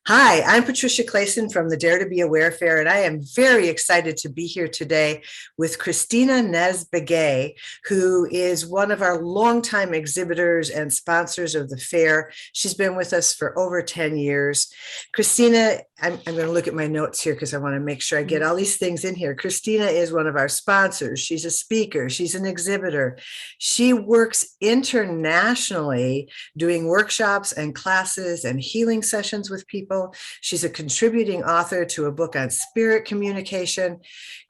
Hi, I'm Patricia Clayson from the Dare to Be Aware Fair, and I am very excited to be here today with Kristina Begay, who is one of our longtime exhibitors and sponsors of the fair. She's been with us for over 10 years. Kristina, I'm going to look at my notes here because I want to make sure I get all these things in here. Kristina is one of our sponsors. She's a speaker. She's an exhibitor. She works internationally doing workshops and classes and healing sessions with people. She's a contributing author to a book on spirit communication.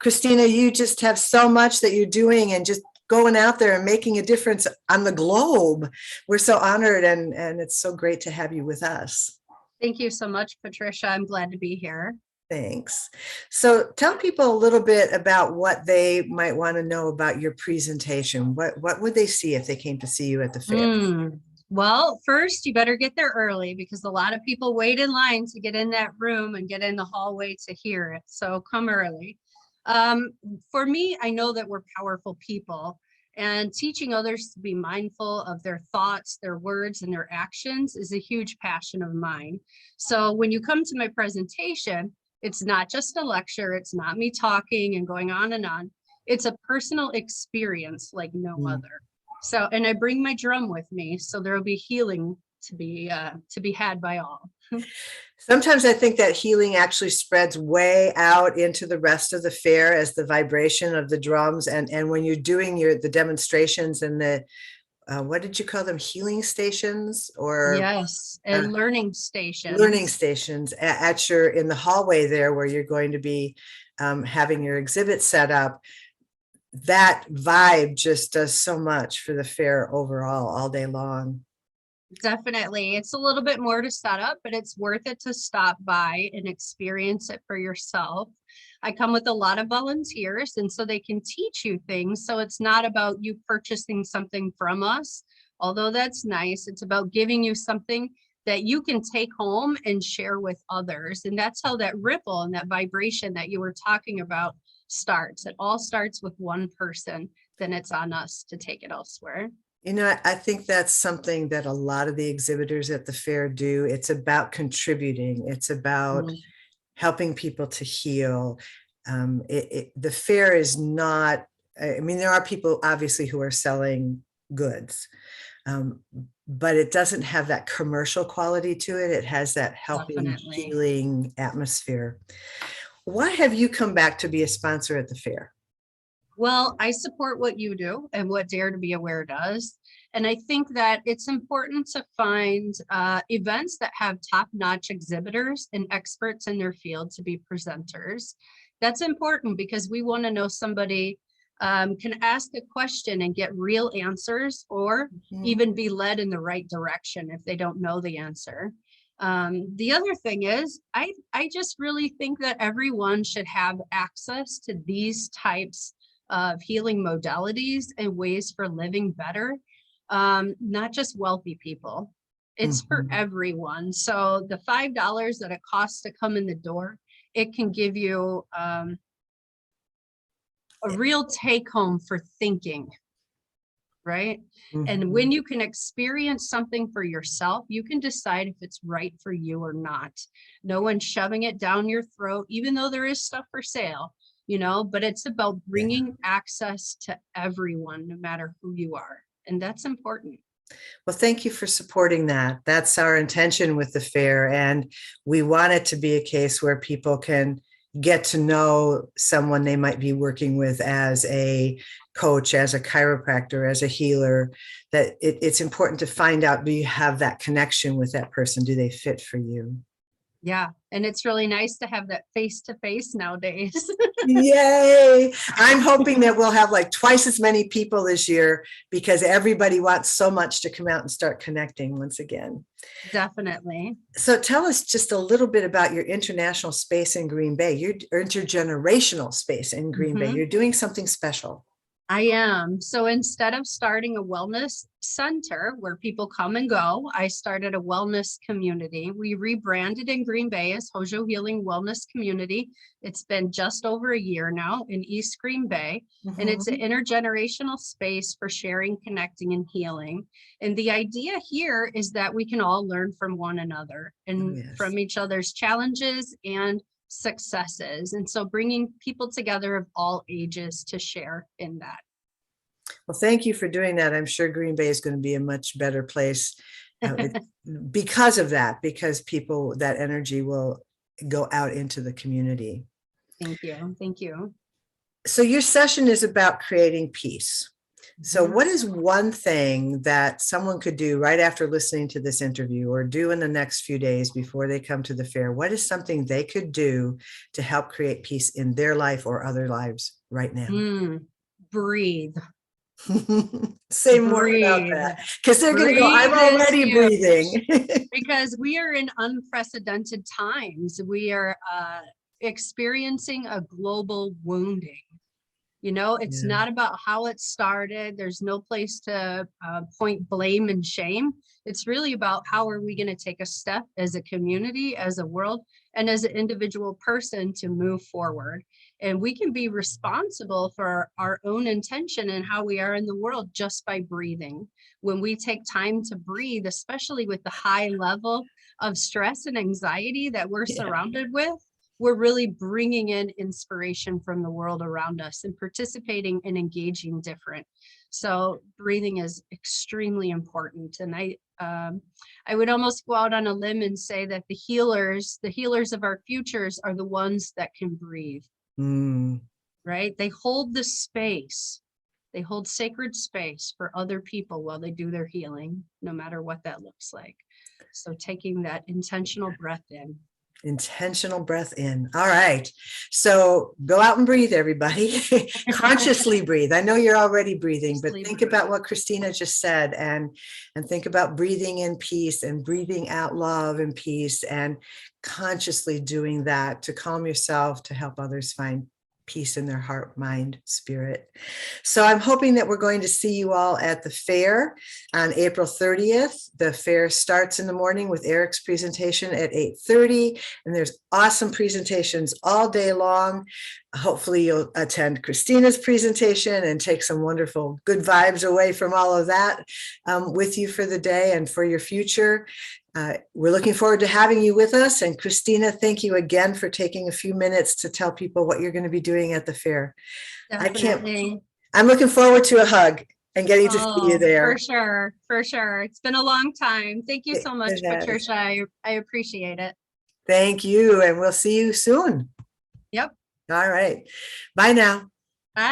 Kristina, you just have so much that you're doing and just going out there and making a difference on the globe. We're so honored, and it's so great to have you with us. Thank you so much, Patricia. I'm glad to be here. Thanks. So tell people a little bit about what they might want to know about your presentation. What would they see if they came to see you at the fair? Well, first, you better get there early because a lot of people wait in line to get in that room and get in the hallway to hear it. So come early. For me, I know that we're powerful people, and teaching others to be mindful of their thoughts, their words, and their actions is a huge passion of mine. So when you come to my presentation, it's not just a lecture. It's not me talking and going on and on. It's a personal experience like no other. So, and I bring my drum with me, so there will be healing to be had by all. Sometimes I think that healing actually spreads way out into the rest of the fair as the vibration of the drums. And when you're doing the demonstrations and the, what did you call them? Healing stations or? Yes, and learning stations. Learning stations in the hallway there where you're going to be having your exhibit set up. That vibe just does so much for the fair overall all day long. Definitely. It's a little bit more to set up, but it's worth it to stop by and experience it for yourself. I come with a lot of volunteers, and so they can teach you things. So it's not about you purchasing something from us, although that's nice. It's about giving you something that you can take home and share with others. And that's how that ripple and that vibration that you were talking about starts. It all starts with one person, then it's on us to take it elsewhere. You know, I think that's something that a lot of the exhibitors at the fair do. It's about contributing. It's about helping people to heal. The fair is not, I mean, there are people obviously who are selling goods, but it doesn't have that commercial quality to it. It has that helping, healing atmosphere. Why have you come back to be a sponsor at the fair? Well, I support what you do and what Dare to Be Aware does. And I think that it's important to find events that have top-notch exhibitors and experts in their field to be presenters. That's important because we want to know somebody can ask a question and get real answers, or even be led in the right direction if they don't know the answer. The other thing is, I just really think that everyone should have access to these types of healing modalities and ways for living better, not just wealthy people. It's for everyone. So the $5 that it costs to come in the door, it can give you a real take home for thinking, right? And when you can experience something for yourself, you can decide if it's right for you or not. No one's shoving it down your throat, even though there is stuff for sale. You know, but it's about bringing access to everyone, no matter who you are. And that's important. Well, thank you for supporting that. That's our intention with the fair. And we want it to be a case where people can get to know someone they might be working with as a coach, as a chiropractor, as a healer, that it's important to find out, do you have that connection with that person? Do they fit for you? Yeah. And it's really nice to have that face-to-face nowadays. Yay. I'm hoping that we'll have like twice as many people this year because everybody wants so much to come out and start connecting once again. Definitely. So tell us just a little bit about your international space in Green Bay, your intergenerational space in Green Bay. You're doing something special. I am. So instead of starting a wellness center where people come and go, I started a wellness community. We rebranded in Green Bay as Hojo Healing Wellness Community. It's been just over a year now in East Green Bay, and it's an intergenerational space for sharing, connecting, and healing. And the idea here is that we can all learn from one another and Yes. from each other's challenges and successes. And so bringing people together of all ages to share in that. Well, thank you for doing that. I'm sure Green Bay is going to be a much better place because of that, because people, that energy will go out into the community. Thank you. Thank you. So your session is about creating peace. So what is one thing that someone could do right after listening to this interview or do in the next few days before they come to the fair? What is something they could do to help create peace in their life or other lives right now? Breathe. Say more about that, because they're going to go, I'm already breathing. Because we are in unprecedented times. We are experiencing a global wounding. You know, it's not about how it started. There's no place to point blame and shame. It's really about how are we going to take a step as a community, as a world, and as an individual person to move forward. And we can be responsible for our own intention and how we are in the world just by breathing. When we take time to breathe, especially with the high level of stress and anxiety that we're surrounded with, we're really bringing in inspiration from the world around us and participating and engaging different. So breathing is extremely important. And I would almost go out on a limb and say that the healers of our futures are the ones that can breathe, right? They hold the space. They hold sacred space for other people while they do their healing, no matter what that looks like. So taking that intentional breath in. Intentional breath in. All right. So go out and breathe, everybody. Consciously breathe. I know you're already breathing, but think about what Kristina just said and think about breathing in peace and breathing out love and peace and consciously doing that to calm yourself, to help others find peace in their heart, mind, spirit. So I'm hoping that we're going to see you all at the fair on April 30th. The fair starts in the morning with Eric's presentation at 8:30, and there's awesome presentations all day long. Hopefully you'll attend Kristina's presentation and take some wonderful good vibes away from all of that with you for the day and for your future. We're looking forward to having you with us. And Kristina, thank you again for taking a few minutes to tell people what you're going to be doing at the fair. Definitely. I'm looking forward to a hug and getting to see you there. For sure. For sure. It's been a long time. Thank you so much, Patricia. I appreciate it. Thank you. And we'll see you soon. Yep. All right. Bye now.